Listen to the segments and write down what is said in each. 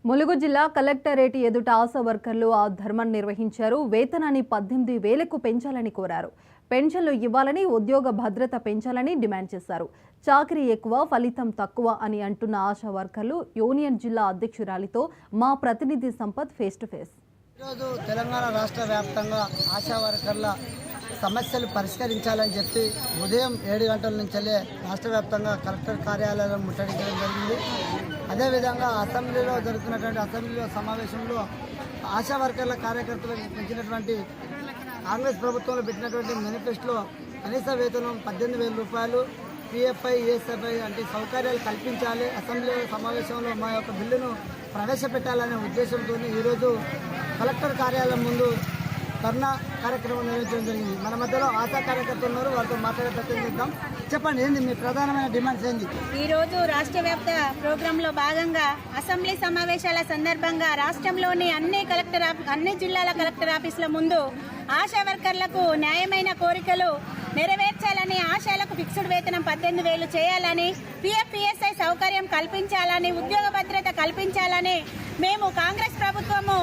ములుగు జిల్లా కలెక్టరేట్ ఎదుట ఆశా వర్కర్లు ఆ ధర్మం నిర్వహించారు. వేతనాన్ని 18,000కు పెంచాలని కోరారు. పెన్షన్లు ఇవ్వాలని, ఉద్యోగ భద్రత పెంచాలని డిమాండ్ చేశారు. చాకరీ ఎక్కువ, ఫలితం తక్కువ అని అంటున్న ఆశా వర్కర్లు యూనియన్ జిల్లా అధ్యక్షురాలితో మా ప్రతినిధి సంపత్ ఫేస్ టు ఫేస్. ఈరోజు తెలంగాణ రాష్ట్ర వ్యాప్తంగా ఆశా వర్కర్ల సమస్యలు పరిష్కరించాలని చెప్పి ఉదయం 7 గంటల నుంచి రాష్ట్ర వ్యాప్తంగా కలెక్టర్ కార్యాలయం ముట్టడించడం జరిగింది. అదేవిధంగా అసెంబ్లీలో జరుగుతున్నటువంటి అసెంబ్లీలో సమావేశంలో ఆశా వర్కర్ల కార్యకర్తలకు పెంచినటువంటి కాంగ్రెస్ ప్రభుత్వంలో పెట్టినటువంటి మేనిఫెస్టోలో కనీస వేతనం 18,000 రూపాయలు, పిఎఫ్ఐ, ఈఎస్ఎఫ్ఐ అంటే సౌకర్యాలు కల్పించాలి, అసెంబ్లీ సమావేశంలో మా యొక్క బిల్లును ప్రవేశపెట్టాలనే ఉద్దేశంతో ఈరోజు కలెక్టర్ కార్యాలయం ముందు ధర్నా కార్యక్రమం నిర్వహించడం జరిగింది. మన మధ్యలో ఆశా కార్యకర్తలు ఉన్నారు, వారితో మాట్లాడే ప్రయత్నం చేద్దాం. చెప్పండి, ఏంది మీ ప్రధానమైన డిమాండ్స్ ఏంది? ఈరోజు రాష్ట్ర వ్యాప్త ప్రోగ్రాంలో భాగంగా అసెంబ్లీ సమావేశాల సందర్భంగా రాష్ట్రంలోని అన్ని జిల్లాల కలెక్టర్ ఆఫీసుల ముందు ఆశా వర్కర్లకు న్యాయమైన కోరికలు నెరవేర్చాలని, ఆశాలకు ఫిక్స్డ్ వేతనం 18,000 చేయాలని, పిఎఫ్ఈఎస్ఐ సౌకర్యం కల్పించాలని, ఉద్యోగ భద్రత కల్పించాలని మేము కాంగ్రెస్ ప్రభుత్వము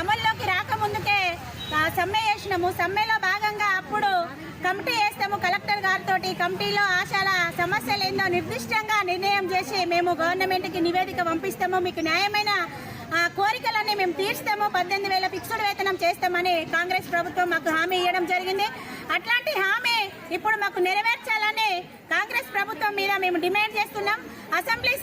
అమల్లోకి రాకముందుకే సమ్మె చేసినాము. సమ్మెలో భాగంగా అప్పుడు కమిటీ వేస్తాము కలెక్టర్ గారితో. కమిటీలో ఆశాల సమస్యలు ఏందో నిర్దిష్టంగా నిర్ణయం చేసి మేము గవర్నమెంట్కి నివేదిక పంపిస్తాము, మీకు న్యాయమైన కోరికలన్నీ మేము తీర్స్తాము, 18,000 ఫిక్స్డ్ వేతనం చేస్తామని కాంగ్రెస్ ప్రభుత్వం మాకు హామీ ఇవ్వడం జరిగింది. అట్లాంటి హామీ ఇప్పుడు మాకు నెరవేర్చాలని కాంగ్రెస్ ప్రభుత్వం మీద మేము డిమాండ్ చేస్తున్నాం. అసెంబ్లీ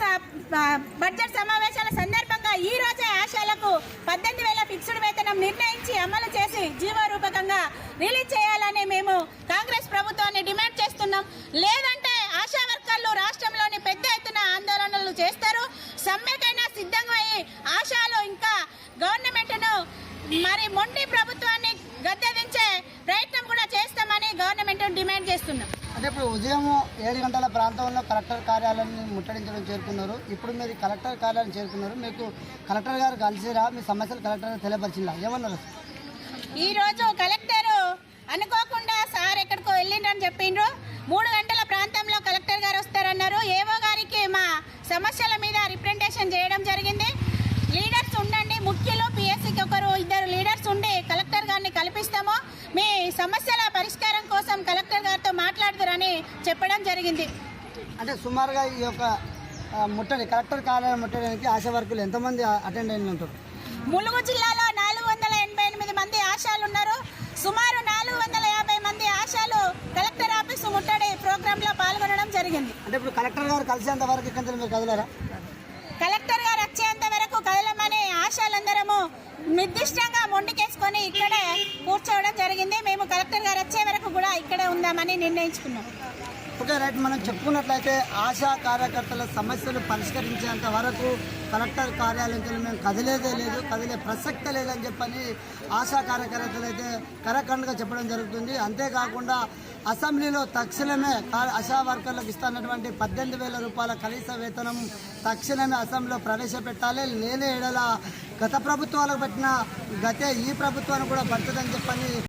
బడ్జెట్ సమావేశాల సందర్భంగా ఈ రోజే ఆశాలకు 18,000 ఫిక్స్డ్ వేతనం నిర్ణయించి అమలు చేసి జీవో రూపకంగా రిలీజ్ చేయాలని మేము కాంగ్రెస్ ప్రభుత్వాన్ని డిమాండ్ చేస్తున్నాం. లేదంటే ఆశా వర్కర్లు రాష్ట్రంలోని పెద్ద ఎత్తున ఆందోళనలు చేస్తారు. సమ్మెకైనా సిద్ధంగా ఆశాలు ఇంకా గవర్నమెంట్ను మరి మొండి ప్రభుత్వాన్ని గద్దెదించే ప్రయత్నం కూడా చేస్తామని గవర్నమెంట్ డిమాండ్ చేస్తున్నాం. అంటే ఇప్పుడు ఉదయం 7 గంటల ప్రాంతంలో కలెక్టర్ కార్యాలయాన్ని ముట్టడించడం చేరుకున్నారు. ఇప్పుడు మీరు కలెక్టర్ కార్యాలయం చేరుకున్నారు. మీకు కలెక్టర్ గారు కలిసిరా, మీ సమస్యలు కలెక్టర్ తెలియపరిచిందా, ఏమన్నారు? ఈరోజు కలెక్టర్ అనుకోకుండా సార్ ఎక్కడికో వెళ్ళిండ్రని చెప్పిండ్రు. 3 గంటల ప్రాంతంలో కలెక్టర్ గారు వస్తారన్నారు. ఏవో గారికి మా సమస్యల మీద రిప్రజెంటేషన్ చేయడం జరిగింది. లీడర్స్ ఉండండి, ముఖ్యులు పిఎస్సికి 1-2 లీడర్స్ ఉండి కలెక్టర్ గారిని కల్పిస్తాము, మీ సమస్యల పరిష్కారం కోసం కలెక్టర్ గారితో మాట్లాడుతారని చెప్పడం జరిగింది. అంటే సుమారుగా ఈ యొక్క ముట్టడి కలెక్టర్ కార్యాలయం ముట్టడానికి ఆశా వర్కులు ఎంతమంది అటెండ్ అయిన ఉంటారు? ములుగు జిల్లాలో 488 మంది ఆశాలు ఉన్నారు. సుమారు 450 మంది ఆశాలు కలెక్టర్ ఆఫీసు ముట్టడి ప్రోగ్రాంలో పాల్గొనడం జరిగింది. అంటే ఇప్పుడు కలెక్టర్ గారు కలిసేంత వరకు ఇక్కడ మీరు కదలరా? కలెక్టర్ గారు వచ్చేంత వరకు కదలమని ఆశాలందరము నిర్దిష్టంగా మొండికేసుకొని ఇక్కడే కూర్చోవడం జరిగింది. మేము కలెక్టర్ గారు వచ్చే వరకు కూడా ఇక్కడే ఉందామని నిర్ణయించుకున్నాం. Okay, right. మనం చెప్పుకున్నట్లయితే ఆశా కార్యకర్తల సమస్యలు పరిష్కరించేంత వరకు కలెక్టర్ కార్యాలయంలో మేము కదిలేదే లేదు, కదిలే ప్రసక్తే లేదని చెప్పని ఆశా కార్యకర్తలు అయితే కరఖండ్గా చెప్పడం జరుగుతుంది. అంతేకాకుండా అసెంబ్లీలో తక్షణమే ఆశా వర్కర్లకు ఇస్తున్నటువంటి 18,000 రూపాయల కనీస వేతనం తక్షణమే అసెంబ్లీలో ప్రవేశపెట్టాలి. లేని ఏడల గత ప్రభుత్వాలకు పెట్టిన గతే ఈ ప్రభుత్వాన్ని కూడా పడుతుందని చెప్పని